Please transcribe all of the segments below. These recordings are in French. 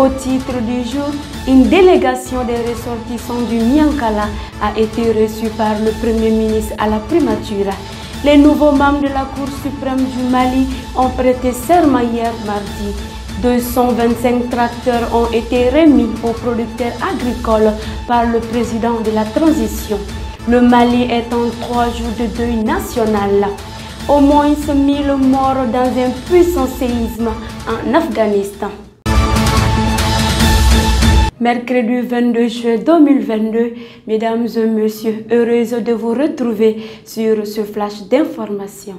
Au titre du jour, une délégation des ressortissants du Miankala a été reçue par le Premier ministre à la primature. Les nouveaux membres de la Cour suprême du Mali ont prêté serment hier mardi. 225 tracteurs ont été remis aux producteurs agricoles par le président de la transition. Le Mali est en 3 jours de deuil national. Au moins 1000 morts dans un puissant séisme en Afghanistan. Mercredi 22 juin 2022, mesdames et messieurs, heureuse de vous retrouver sur ce flash d'information.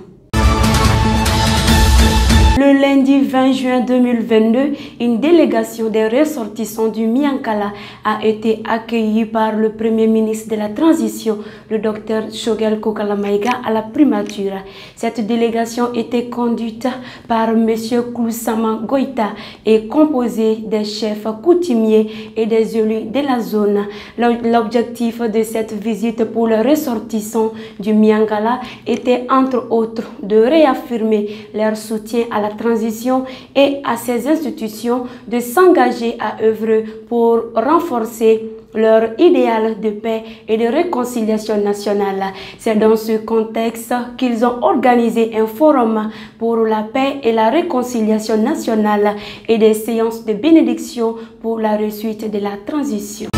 Le lundi 20 juin 2022, une délégation des ressortissants du Miankala a été accueillie par le Premier ministre de la Transition, le Dr Choguel Kokala Maïga, à la primature. Cette délégation était conduite par M. Koussama Goïta et composée des chefs coutumiers et des élus de la zone. L'objectif de cette visite pour les ressortissants du Miankala était entre autres de réaffirmer leur soutien à la transition et à ces institutions de s'engager à œuvrer pour renforcer leur idéal de paix et de réconciliation nationale. C'est dans ce contexte qu'ils ont organisé un forum pour la paix et la réconciliation nationale et des séances de bénédiction pour la réussite de la transition.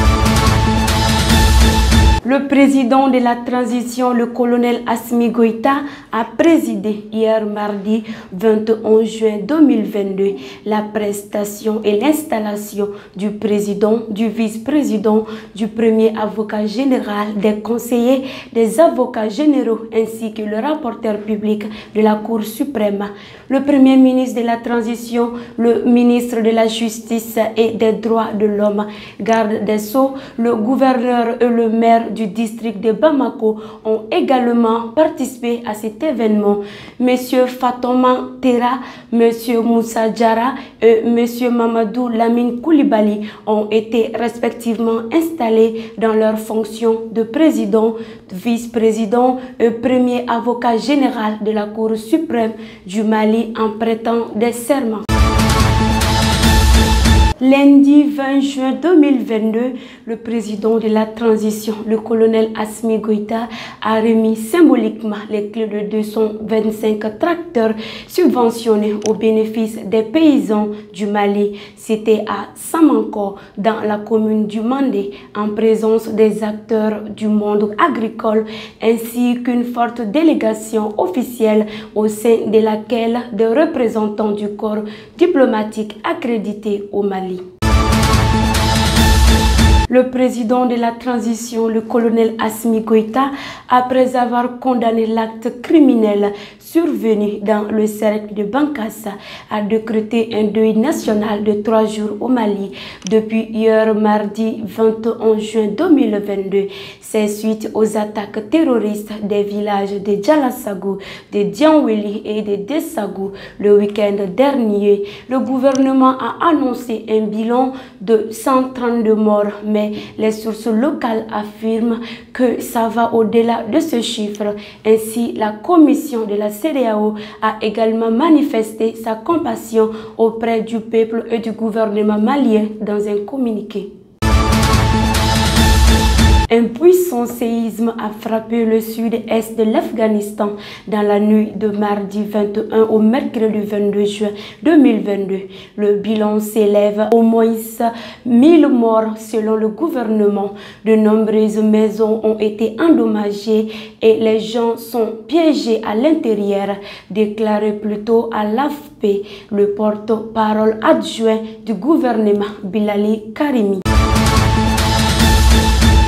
Le président de la transition, le colonel Assimi Goïta, a présidé hier mardi 21 juin 2022 la prestation et l'installation du président, du vice-président, du premier avocat général, des conseillers, des avocats généraux ainsi que le rapporteur public de la Cour suprême. Le premier ministre de la transition, le ministre de la justice et des droits de l'homme, garde des Sceaux, le gouverneur et le maire du district de Bamako ont également participé à cet événement. Monsieur Fatoma Tera, Monsieur Moussa Diarra et Monsieur Mamadou Lamine Koulibaly ont été respectivement installés dans leurs fonctions de président, vice-président et premier avocat général de la Cour suprême du Mali en prêtant des serments. Lundi 20 juin 2022, le président de la transition, le colonel Assimi Goïta, a remis symboliquement les clés de 225 tracteurs subventionnés au bénéfice des paysans du Mali. C'était à Samanko, dans la commune du Mandé, en présence des acteurs du monde agricole ainsi qu'une forte délégation officielle au sein de laquelle des représentants du corps diplomatique accrédité au Mali. Le président de la transition, le colonel Assimi Goïta, après avoir condamné l'acte criminel survenu dans le cercle de Bankassa, a décrété un deuil national de 3 jours au Mali depuis hier mardi 21 juin 2022. C'est suite aux attaques terroristes des villages de Djalasagou, de Dianweli et de Dessagou le week-end dernier. Le gouvernement a annoncé un bilan de 132 morts, mais les sources locales affirment que ça va au-delà de ce chiffre. Ainsi, la commission de la CEDEAO a également manifesté sa compassion auprès du peuple et du gouvernement malien dans un communiqué. Un puissant séisme a frappé le sud-est de l'Afghanistan dans la nuit de mardi 21 au mercredi 22 juin 2022. Le bilan s'élève au moins 1000 morts selon le gouvernement. De nombreuses maisons ont été endommagées et les gens sont piégés à l'intérieur, déclaré plus tôt à l'AFP le porte-parole adjoint du gouvernement Bilali Karimi.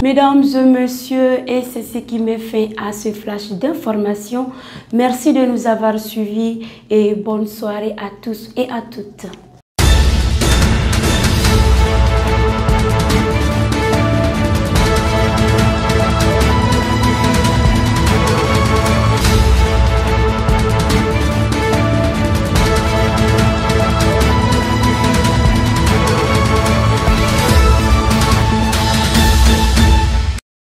Mesdames et messieurs, et c'est ce qui met fin à ce flash d'information. Merci de nous avoir suivis et bonne soirée à tous et à toutes.